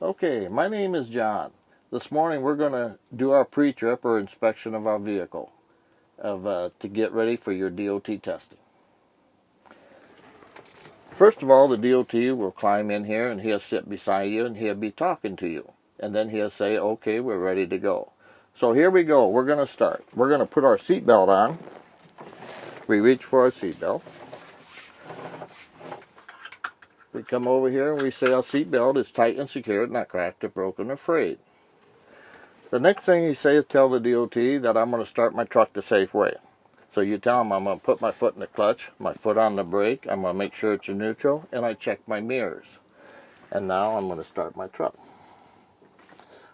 Okay, my name is John. This morning we're going to do our pre-trip or inspection of our vehicle to get ready for your DOT testing. First of all, the DOT will climb in here and he'll sit beside you and he'll be talking to you. And then he'll say, okay, we're ready to go. So here we go. We're going to start. We're going to put our seatbelt on. We reach for our seatbelt. We come over here and we say our seatbelt is tight and secured, not cracked or broken or frayed. The next thing you say is tell the DOT that I'm going to start my truck the safe way. So you tell them I'm going to put my foot in the clutch, my foot on the brake, I'm going to make sure it's in neutral, and I check my mirrors. And now I'm going to start my truck.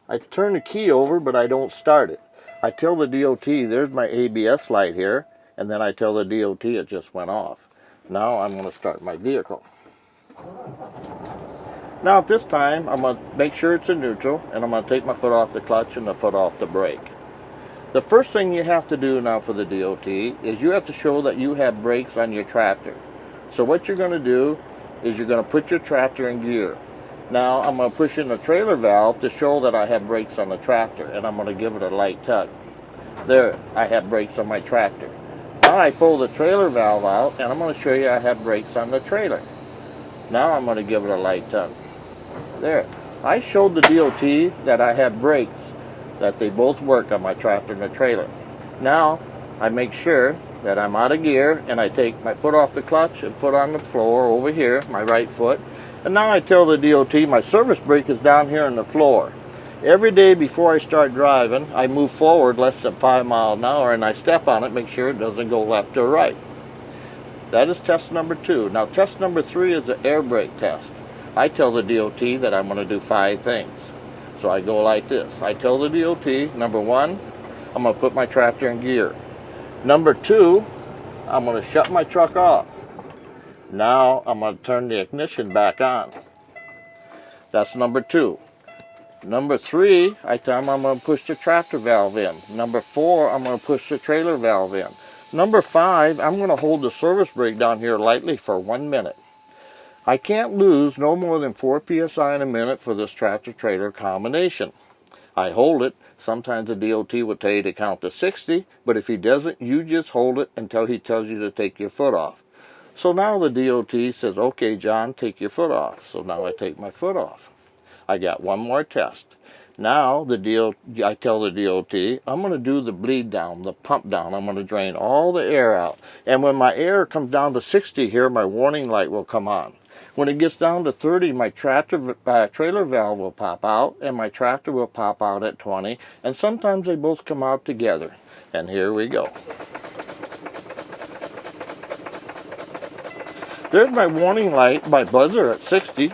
I turn the key over, but I don't start it. I tell the DOT there's my ABS light here, and then I tell the DOT it just went off. Now I'm going to start my vehicle. Now at this time, I'm going to make sure it's in neutral, and I'm going to take my foot off the clutch and the foot off the brake. The first thing you have to do now for the DOT is you have to show that you have brakes on your tractor. So what you're going to do is you're going to put your tractor in gear. Now I'm going to push in the trailer valve to show that I have brakes on the tractor, and I'm going to give it a light tug. There, I have brakes on my tractor. Now I pull the trailer valve out, and I'm going to show you I have brakes on the trailer. Now I'm going to give it a light tug. There, I showed the DOT that I have brakes, that they both work on my tractor and the trailer. Now I make sure that I'm out of gear and I take my foot off the clutch and foot on the floor over here, my right foot. And now I tell the DOT my service brake is down here on the floor. Every day before I start driving, I move forward less than 5 miles an hour and I step on it, make sure it doesn't go left or right. That is test number 2. Now test number 3 is an air brake test. I tell the DOT that I'm going to do 5 things. So I go like this. I tell the DOT, number 1, I'm going to put my tractor in gear. Number 2, I'm going to shut my truck off. Now I'm going to turn the ignition back on. That's number 2. Number 3, I tell them I'm going to push the tractor valve in. Number 4, I'm going to push the trailer valve in. Number 5, I'm going to hold the service brake down here lightly for 1 minute. I can't lose no more than 4 psi in a minute for this tractor-trailer combination. I hold it. Sometimes the DOT will tell you to count to 60, but if he doesn't, you just hold it until he tells you to take your foot off. So now the DOT says, okay, John, take your foot off. So now I take my foot off. I got 1 more test. Now I tell the DOT, I'm going to do the bleed down, the pump down. I'm going to drain all the air out. And when my air comes down to 60 here, my warning light will come on. When it gets down to 30, my trailer valve will pop out, and my tractor will pop out at 20, and sometimes they both come out together. And here we go. There's my warning light, my buzzer at 60.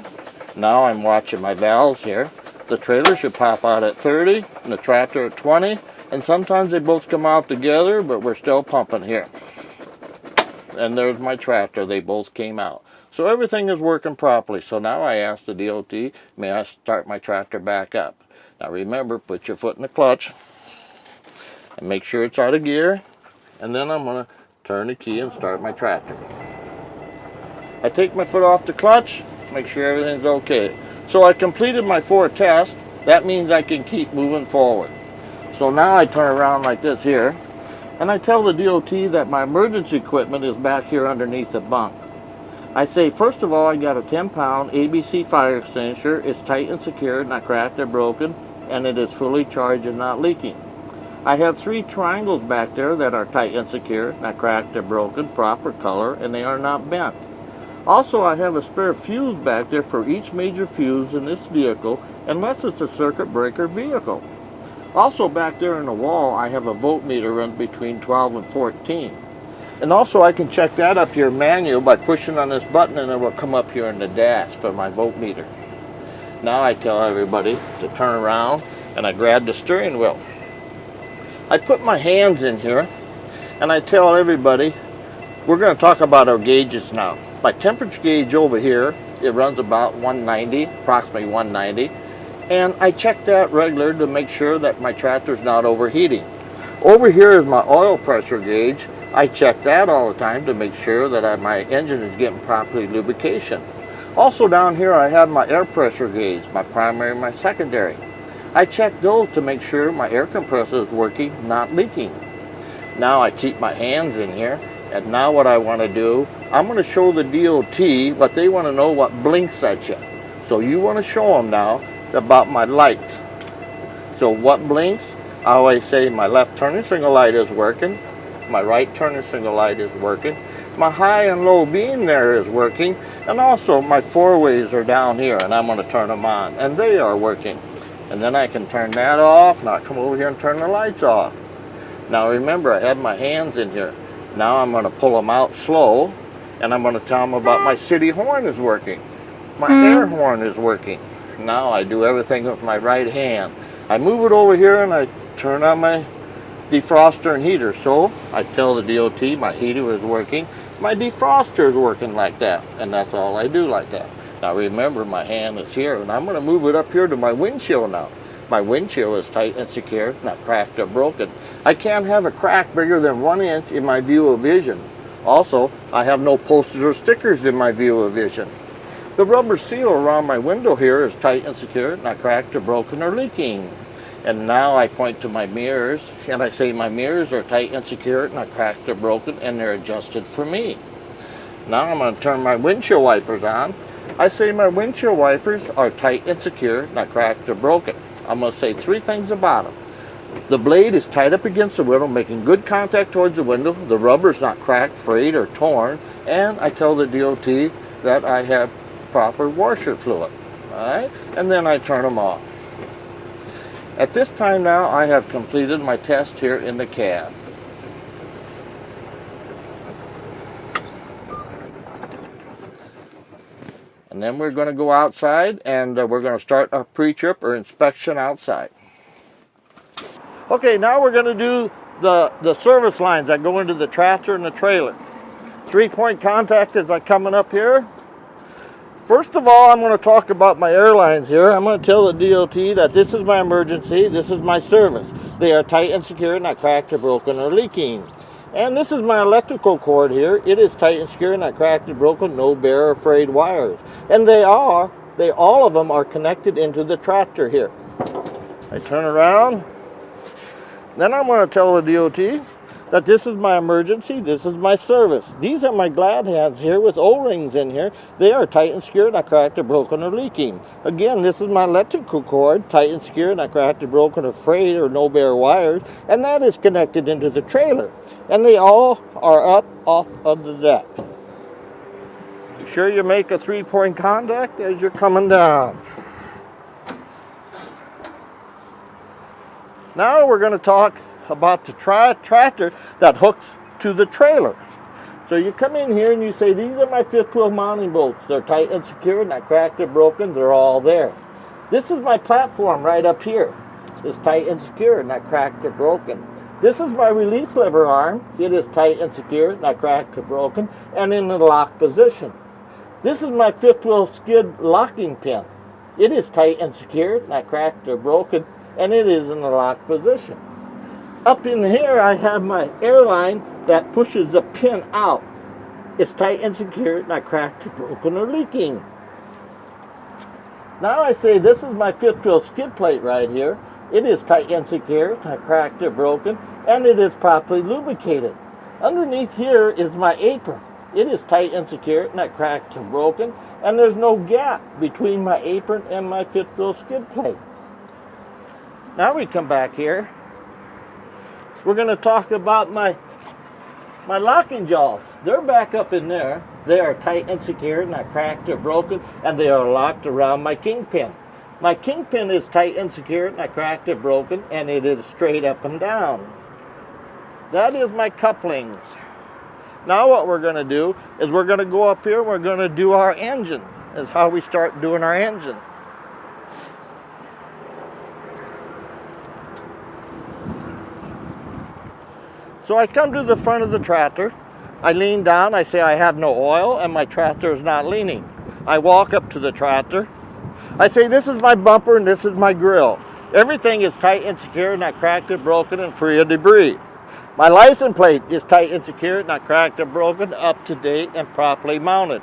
Now I'm watching my valves here. The trailer should pop out at 30, and the tractor at 20, and sometimes they both come out together, but we're still pumping here. And there's my tractor, they both came out. So everything is working properly. So now I ask the DOT, may I start my tractor back up? Now remember, put your foot in the clutch and make sure it's out of gear. And then I'm going to turn the key and start my tractor. I take my foot off the clutch, make sure everything's okay. So I completed my 4 tests. That means I can keep moving forward. So now I turn around like this here. And I tell the DOT that my emergency equipment is back here underneath the bunk. I say, first of all, I got a 10-pound ABC fire extinguisher. It's tight and secured, not cracked or broken, and it is fully charged and not leaking. I have 3 triangles back there that are tight and secure, not cracked or broken, proper color, and they are not bent. Also, I have a spare fuse back there for each major fuse in this vehicle, unless it's a circuit breaker vehicle. Also back there in the wall, I have a voltmeter run between 12 and 14. And also I can check that up here manual by pushing on this button, and it will come up here in the dash for my voltmeter. Now I tell everybody to turn around and I grab the steering wheel. I put my hands in here and I tell everybody, we're going to talk about our gauges now. My temperature gauge over here, it runs about 190, approximately 190. And I check that regular to make sure that my tractor's not overheating. Over here is my oil pressure gauge. I check that all the time to make sure that my engine is getting properly lubrication. Also down here I have my air pressure gauge, my primary and my secondary. I check those to make sure my air compressor is working, not leaking. Now I keep my hands in here, and now what I want to do, I'm going to show the DOT what they want to know, what blinks at you. So you want to show them now about my lights. So what blinks? I always say my left turning signal light is working, my right turning signal light is working, my high and low beam there is working, and also my four-ways are down here, and I'm going to turn them on, and they are working. And then I can turn that off, now come over here and turn the lights off. Now remember, I had my hands in here. Now I'm going to pull them out slow, and I'm going to tell them about my city horn is working. My air horn is working. Now I do everything with my right hand. I move it over here and I turn on my defroster and heater. So I tell the DOT my heater is working, my defroster is working like that, and that's all I do like that. Now remember, my hand is here, and I'm going to move it up here to my windshield now. My windshield is tight and secure, not cracked or broken. I can't have a crack bigger than 1 inch in my view of vision. Also, I have no posters or stickers in my view of vision. The rubber seal around my window here is tight and secure, not cracked or broken or leaking. And now I point to my mirrors, and I say my mirrors are tight and secure, not cracked or broken, and they're adjusted for me. Now I'm going to turn my windshield wipers on. I say my windshield wipers are tight and secure, not cracked or broken. I'm going to say 3 things about them. The blade is tight up against the window, making good contact towards the window. The rubber is not cracked, frayed, or torn. And I tell the DOT that I have proper washer fluid. All right? And then I turn them off. At this time now, I have completed my test here in the cab. And then we're going to go outside, and we're going to start a pre-trip or inspection outside. Okay, now we're going to do the service lines that go into the tractor and the trailer. 3-point contact is like coming up here. First of all, I'm going to talk about my airlines here. I'm going to tell the DOT that this is my emergency, this is my service. They are tight and secure, not cracked or broken or leaking. And this is my electrical cord here. It is tight and secure, not cracked or broken, no bare or frayed wires. And all of them are connected into the tractor here. I turn around. Then I'm going to tell the DOT that this is my emergency, this is my service. These are my glad hands here with O-rings in here. They are tight and secure, not cracked or broken or leaking. Again, this is my electrical cord, tight and secure, not cracked or broken or frayed or no bare wires, and that is connected into the trailer. And they all are up off of the deck. Be sure you make a 3-point contact as you're coming down. Now we're going to talk about the tractor that hooks to the trailer. So you come in here and you say, these are my 5th wheel mounting bolts. They're tight and secure, not cracked or broken. They're all there. This is my platform right up here. It's tight and secure, not cracked or broken. This is my release lever arm. It is tight and secure, not cracked or broken, and in the lock position. This is my 5th wheel skid locking pin. It is tight and secure, not cracked or broken, and it is in the lock position. Up in here I have my airline that pushes the pin out. It's tight and secure, not cracked or broken or leaking. Now I say this is my 5th wheel skid plate right here. It is tight and secure, not cracked or broken, and it is properly lubricated. Underneath here is my apron. It is tight and secure, not cracked or broken, and there's no gap between my apron and my 5th wheel skid plate. Now we come back here. We're going to talk about my locking jaws. They're back up in there. They are tight and secure, not cracked or broken, and they are locked around my kingpin. My kingpin is tight and secure, not cracked or broken, and it is straight up and down. That is my couplings. Now what we're going to do is we're going to go up here and we're going to do our engine. That's how we start doing our engine. So I come to the front of the tractor. I lean down. I say I have no oil and my tractor is not leaning. I walk up to the tractor. I say this is my bumper and this is my grill. Everything is tight and secure, not cracked or broken, and free of debris. My license plate is tight and secure, not cracked or broken, up to date and properly mounted.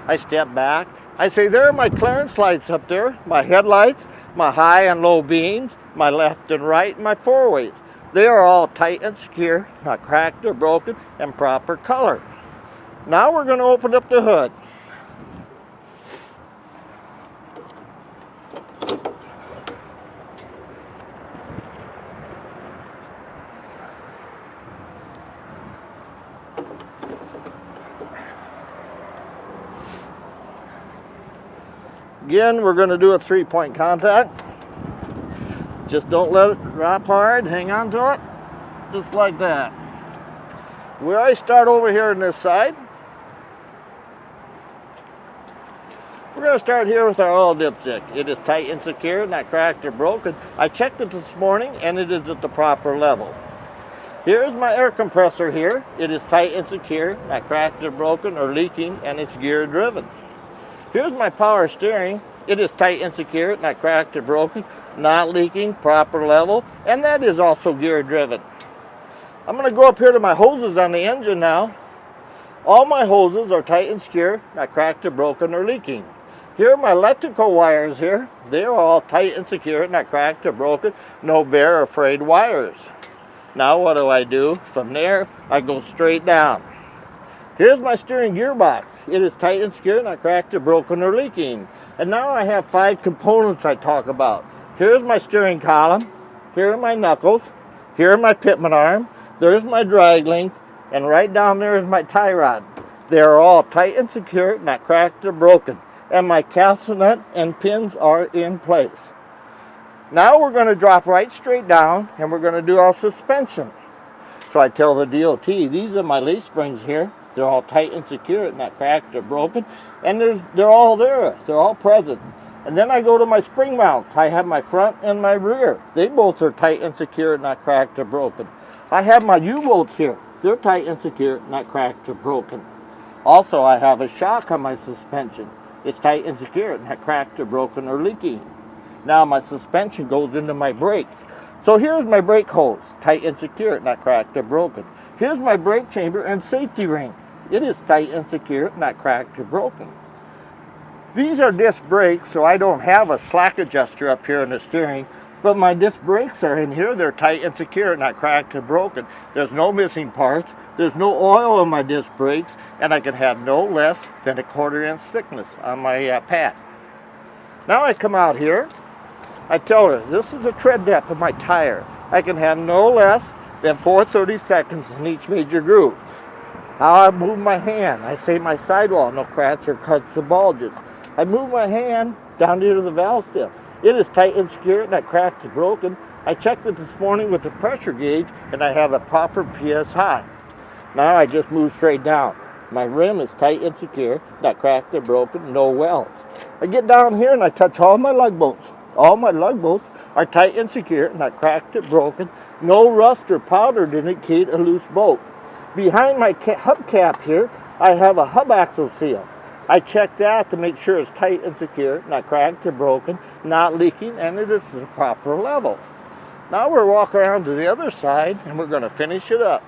I step back I say there are my clearance lights up there, my headlights, my high and low beams, my left and right, and my four-ways. They are all tight and secure, not cracked or broken, and proper color. Now we're going to open up the hood. Again, we're going to do a 3-point contact. Just don't let it drop hard. Hang on to it. Just like that. Where I start over here on this side, we're going to start here with our oil dipstick. It is tight and secure, not cracked or broken. I checked it this morning and it is at the proper level. Here's my air compressor here. It is tight and secure, not cracked or broken or leaking, and it's gear driven. Here's my power steering. It is tight and secure, not cracked or broken, not leaking, proper level, and that is also gear driven. I'm going to go up here to my hoses on the engine now. All my hoses are tight and secure, not cracked or broken or leaking. Here are my electrical wires here. They are all tight and secure, not cracked or broken, no bare or frayed wires. Now what do? From there, I go straight down. Here's my steering gearbox. It is tight and secure, not cracked or broken or leaking. And now I have 5 components I talk about. Here's my steering column. Here are my knuckles. Here are my pitman arm. There's my drag link. And right down there is my tie rod. They are all tight and secure, not cracked or broken. And my castle nut and pins are in place. Now we're going to drop right straight down and we're going to do our suspension. So I tell the DOT, these are my leaf springs here. They're all tight and secure, not cracked or broken, and they're all there. They're all present. And then I go to my spring mounts. I have my front and my rear. They both are tight and secure, not cracked or broken. I have my U-bolts here. They're tight and secure, not cracked or broken. Also, I have a shock on my suspension. It's tight and secure, not cracked or broken or leaking. Now my suspension goes into my brakes. So here's my brake hose, tight and secure, not cracked or broken. Here's my brake chamber and safety ring. It is tight and secure, not cracked or broken. These are disc brakes, so I don't have a slack adjuster up here in the steering, but my disc brakes are in here. They're tight and secure, not cracked or broken. There's no missing parts. There's no oil on my disc brakes, and I can have no less than a 1/4 inch thickness on my pad. Now I come out here. I tell her, this is the tread depth of my tire. I can have no less than 4/32 in each major groove. How I move my hand, I say my sidewall, no cracks or cuts or bulges. I move my hand down here to the valve stem. It is tight and secure, not cracked or broken. I checked it this morning with the pressure gauge and I have a proper PSI. Now I just move straight down. My rim is tight and secure, not cracked or broken, no welds. I get down here and I touch all my lug bolts. All my lug bolts are tight and secure, not cracked or broken, no rust or powder to indicate a loose bolt. Behind my hubcap here, I have a hub axle seal. I check that to make sure it's tight and secure, not cracked or broken, not leaking, and it is at the proper level. Now we're walking around to the other side and we're going to finish it up.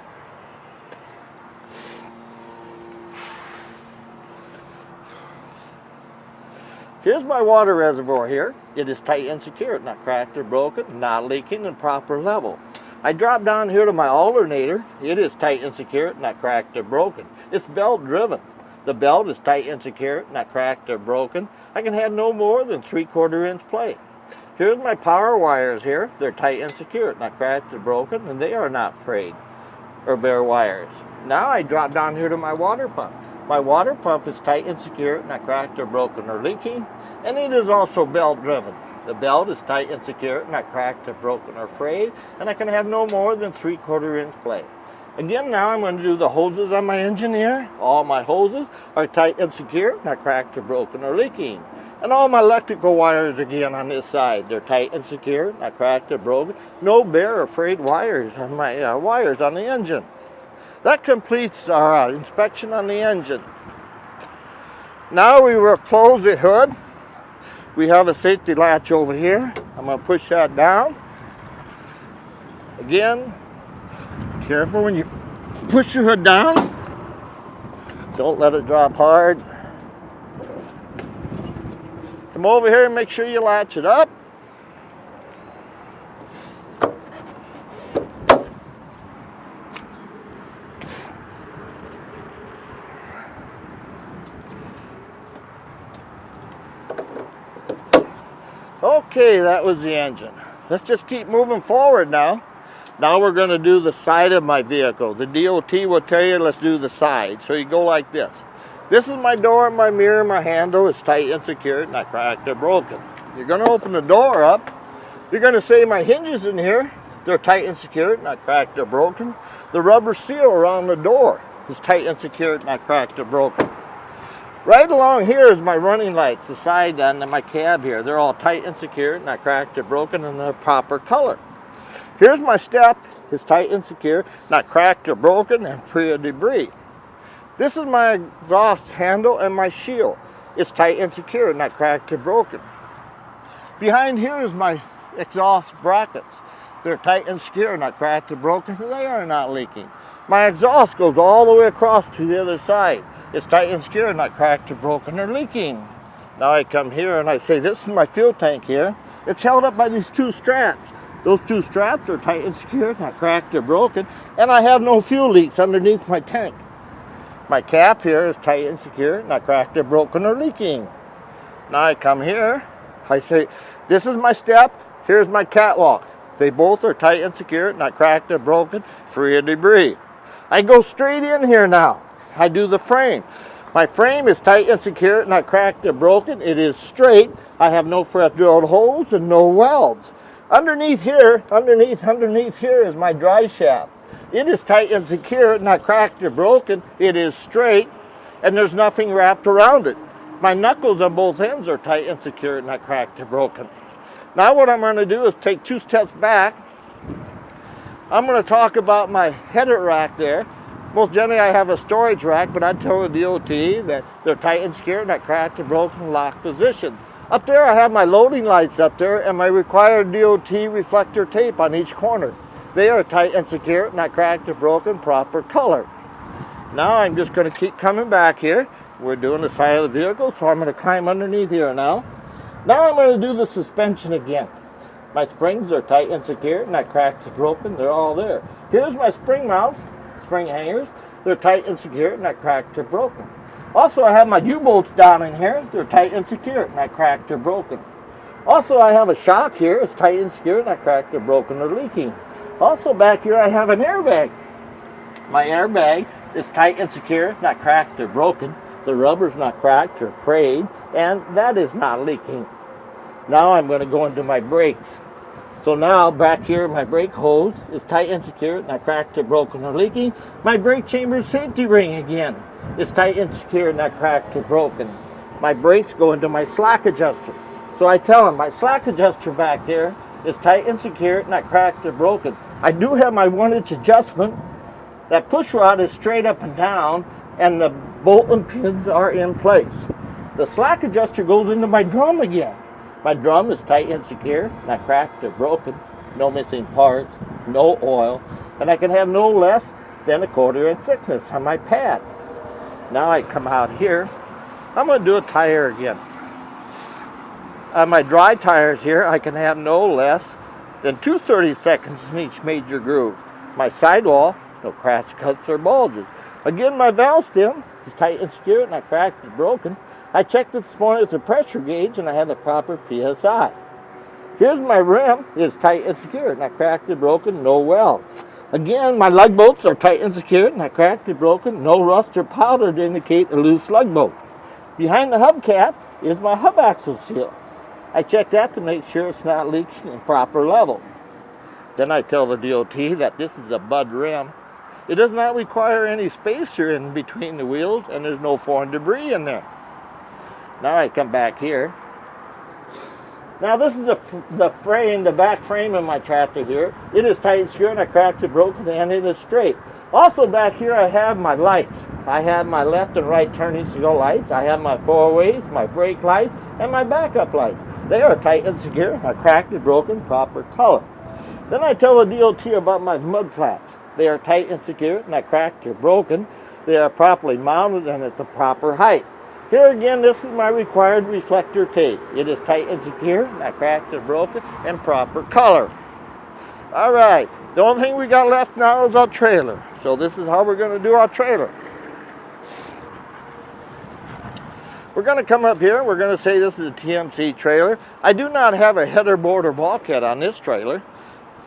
Here's my water reservoir here. It is tight and secure, not cracked or broken, not leaking, and proper level. I drop down here to my alternator. It is tight and secure, not cracked or broken. It's belt driven. The belt is tight and secure, not cracked or broken. I can have no more than 3/4 inch play. Here's my power wires here. They're tight and secure, not cracked or broken, and they are not frayed or bare wires. Now I drop down here to my water pump. My water pump is tight and secure, not cracked or broken or leaking, and it is also belt driven. The belt is tight and secure, not cracked or broken or frayed, and I can have no more than 3/4 inch play. Again, now I'm going to do the hoses on my engine here. All my hoses are tight and secure, not cracked or broken or leaking. And all my electrical wires again on this side. They're tight and secure, not cracked or broken. No bare or frayed wires on my wires on the engine. That completes our inspection on the engine. Now we will close the hood. We have a safety latch over here. I'm going to push that down. Again, careful when you push your hood down. Don't let it drop hard. Come over here and make sure you latch it up. Okay, that was the engine. Let's just keep moving forward now. Now we're going to do the side of my vehicle. The DOT will tell you let's do the side. So you go like this. This is my door, my mirror, my handle. It's tight and secured, not cracked or broken. You're going to open the door up. You're going to say my hinges in here, they're tight and secured, not cracked or broken. The rubber seal around the door is tight and secured, not cracked or broken. Right along here is my running lights, the side and my cab here. They're all tight and secure, not cracked or broken, and they're proper color. Here's my step. It's tight and secure, not cracked or broken, and free of debris. This is my exhaust handle and my shield. It's tight and secure, not cracked or broken. Behind here is my exhaust brackets. They're tight and secure, not cracked or broken, and they are not leaking. My exhaust goes all the way across to the other side. It's tight and secure, not cracked or broken or leaking. Now I come here and I say, this is my fuel tank here. It's held up by these two straps. Those two straps are tight and secure, not cracked or broken, and I have no fuel leaks underneath my tank. My cap here is tight and secure, not cracked or broken or leaking. Now I come here, I say, this is my step, here's my catwalk. They both are tight and secure, not cracked or broken, free of debris. I go straight in here now. I do the frame. My frame is tight and secure, not cracked or broken. It is straight. I have no fresh drilled holes and no welds. Underneath here is my drive shaft. It is tight and secure, not cracked or broken. It is straight, and there's nothing wrapped around it. My knuckles on both ends are tight and secure, not cracked or broken. Now what I'm going to do is take 2 steps back. I'm going to talk about my header rack there. Most generally I have a storage rack, but I tell the DOT that they're tight and secure, not cracked or broken, locked position. Up there I have my loading lights up there and my required DOT reflector tape on each corner. They are tight and secure, not cracked or broken, proper color. Now I'm just going to keep coming back here. We're doing the side of the vehicle, so I'm going to climb underneath here now. Now I'm going to do the suspension again. My springs are tight and secure, not cracked or broken, they're all there. Here's my spring mounts. Spring hangers, they're tight and secure, not cracked or broken. Also I have my U-bolts down in here, they're tight and secure, not cracked or broken. Also I have a shock here, it's tight and secure, not cracked or broken or leaking. Also back here I have an airbag. My airbag is tight and secure, not cracked or broken. The rubber's not cracked or frayed, and that is not leaking. Now I'm going to go into my brakes. So now back here my brake hose is tight and secure, not cracked or broken or leaking. My brake chamber safety ring again is tight and secure, not cracked or broken. My brakes go into my slack adjuster. So I tell them my slack adjuster back there is tight and secure, not cracked or broken. I do have my 1-inch adjustment. That push rod is straight up and down and the bolt and pins are in place. The slack adjuster goes into my drum again. My drum is tight and secure, not cracked or broken, no missing parts, no oil, and I can have no less than 1/4 inch thickness on my pad. Now I come out here, I'm going to do a tire again. On my dry tires here, I can have no less than 2 30-seconds in each major groove. My sidewall, no cracks, cuts, or bulges. Again, my valve stem is tight and secure, not cracked or broken. I checked it this morning with a pressure gauge and I have the proper PSI. Here's my rim, it's tight and secure, not cracked or broken, no welds. Again, my lug bolts are tight and secure, not cracked or broken, no rust or powder to indicate a loose lug bolt. Behind the hubcap is my hub axle seal. I check that to make sure it's not leaking in proper level. Then I tell the DOT that this is a Bud rim. It does not require any spacer in between the wheels and there's no foreign debris in there. Now I come back here. Now this is the frame, the back frame of my tractor here. It is tight and secure, not cracked or broken, and it is straight. Also back here I have my lights. I have my left and right turning signal lights. I have my 4-ways, my brake lights, and my backup lights. They are tight and secure, not cracked or broken, proper color. Then I tell the DOT about my mud flats. They are tight and secure, not cracked or broken. They are properly mounted and at the proper height. Here again, this is my required reflector tape. It is tight and secure, not cracked or broken, and proper color. All right, the only thing we got left now is our trailer. So this is how we're going to do our trailer. We're going to come up here, we're going to say this is a TMC trailer. I do not have a header board or bulkhead on this trailer.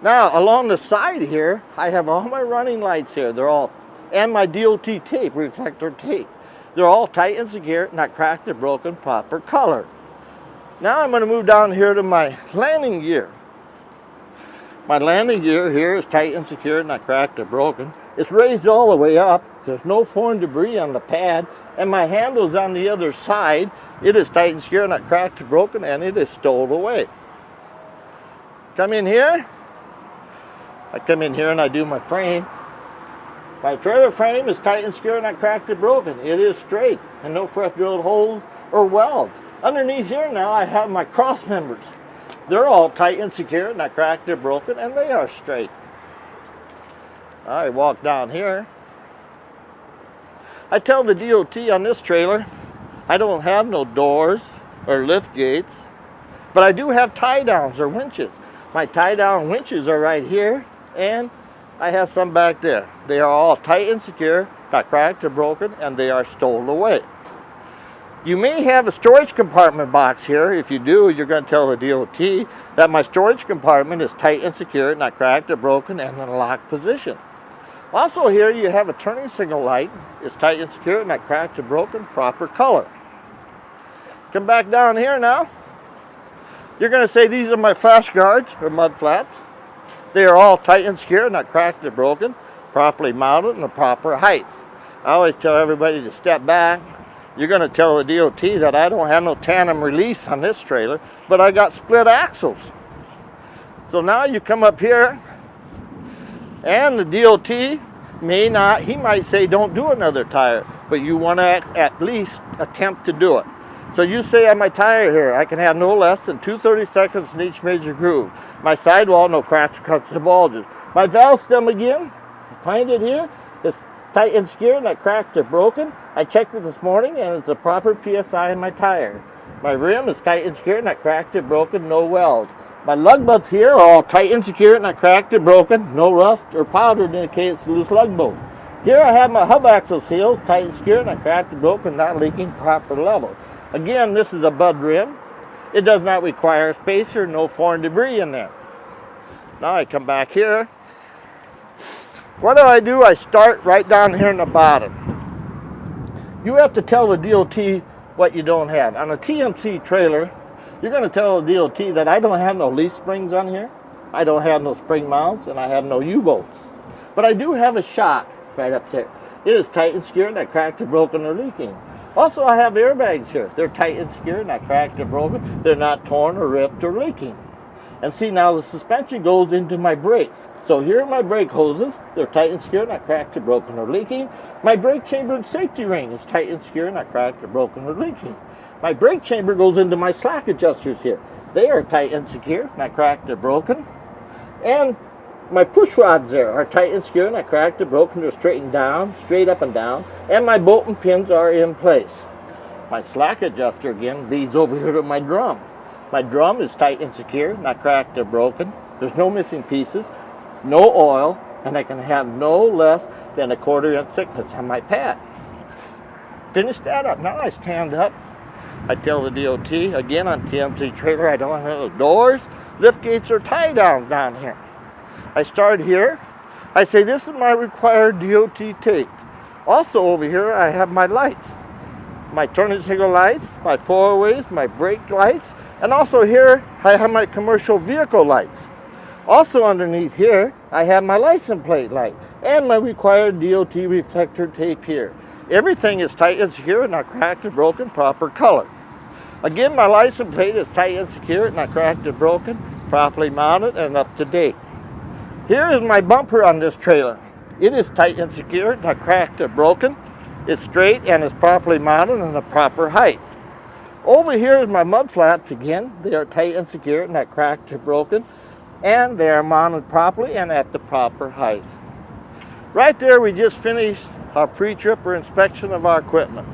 Now, along the side here, I have all my running lights here. They're all, and my DOT tape, reflector tape. They're all tight and secure, not cracked or broken, proper color. Now I'm going to move down here to my landing gear. My landing gear here is tight and secure, not cracked or broken. It's raised all the way up. There's no foreign debris on the pad. And my handle's on the other side. It is tight and secure, not cracked or broken, and it is stowed away. Come in here. I come in here and I do my frame. My trailer frame is tight and secure, not cracked or broken. It is straight and no fresh drilled holes or welds. Underneath here now I have my cross members. They're all tight and secure, not cracked or broken, and they are straight. I walk down here. I tell the DOT on this trailer I don't have no doors or lift gates, but I do have tie downs or winches. My tie down winches are right here, and I have some back there. They are all tight and secure, not cracked or broken, and they are stowed away. You may have a storage compartment box here. If you do, you're going to tell the DOT that my storage compartment is tight and secure, not cracked or broken, and in a locked position. Also here you have a turning signal light. It's tight and secure, not cracked or broken, proper color. Come back down here now. You're going to say these are my flash guards or mud flaps. They are all tight and secure, not cracked or broken, properly mounted in the proper height. I always tell everybody to step back. You're going to tell the DOT that I don't have no tandem release on this trailer, but I got split axles. So now you come up here, and the DOT may not, he might say don't do another tire, but you want to at least attempt to do it. So you say on my tire here, I can have no less than 2/32 in each major groove. My sidewall, no cracks, cuts, or bulges. My valve stem again, find it here. It's tight and secure, not cracked or broken. I checked it this morning, and it's a proper PSI in my tire. My rim is tight and secure, not cracked or broken, no welds. My lug butts here are all tight and secure, not cracked or broken, no rust or powder to indicate it's a loose lug bolt. Here I have my hub axle seals, tight and secure, not cracked or broken, not leaking, proper level. Again, this is a bud rim. It does not require a spacer, no foreign debris in there. Now I come back here. What do? I start right down here in the bottom. You have to tell the DOT what you don't have. On a TMC trailer, you're going to tell the DOT that I don't have no leaf springs on here. I don't have no spring mounts, and I have no U-bolts. But I do have a shock right up there. It is tight and secure, not cracked or broken or leaking. Also, I have airbags here. They're tight and secure, not cracked or broken. They're not torn or ripped or leaking. And see, now the suspension goes into my brakes. So here are my brake hoses. They're tight and secure, not cracked or broken or leaking. My brake chamber and safety ring is tight and secure, not cracked or broken or leaking. My brake chamber goes into my slack adjusters here. They are tight and secure, not cracked or broken. And my push rods there are tight and secure, not cracked or broken. They're straightened down, straight up and down. And my bolt and pins are in place. My slack adjuster again leads over here to my drum. My drum is tight and secure, not cracked or broken. There's no missing pieces, no oil, and I can have no less than a 1/4 inch thickness on my pad. Finish that up. Now I stand up. I tell the DOT, again on TMC trailer, I don't have no doors, lift gates, or tie downs down here. I start here. I say this is my required DOT tape. Also over here I have my lights. My turning signal lights, my four-ways, my brake lights, and also here I have my commercial vehicle lights. Also underneath here I have my license plate light and my required DOT reflector tape here. Everything is tight and secure, not cracked or broken, proper color. Again, my license plate is tight and secure, not cracked or broken, properly mounted and up to date. Here is my bumper on this trailer. It is tight and secure, not cracked or broken. It's straight and is properly mounted in the proper height. Over here is my mud flaps again. They are tight and secure, not cracked or broken, and they are mounted properly and at the proper height. Right there we just finished our pre-trip inspection of our equipment.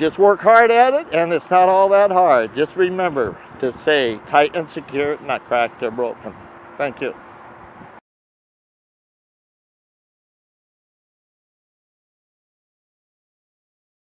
Just work hard at it, and it's not all that hard. Just remember to stay tight and secure, not cracked or broken. Thank you.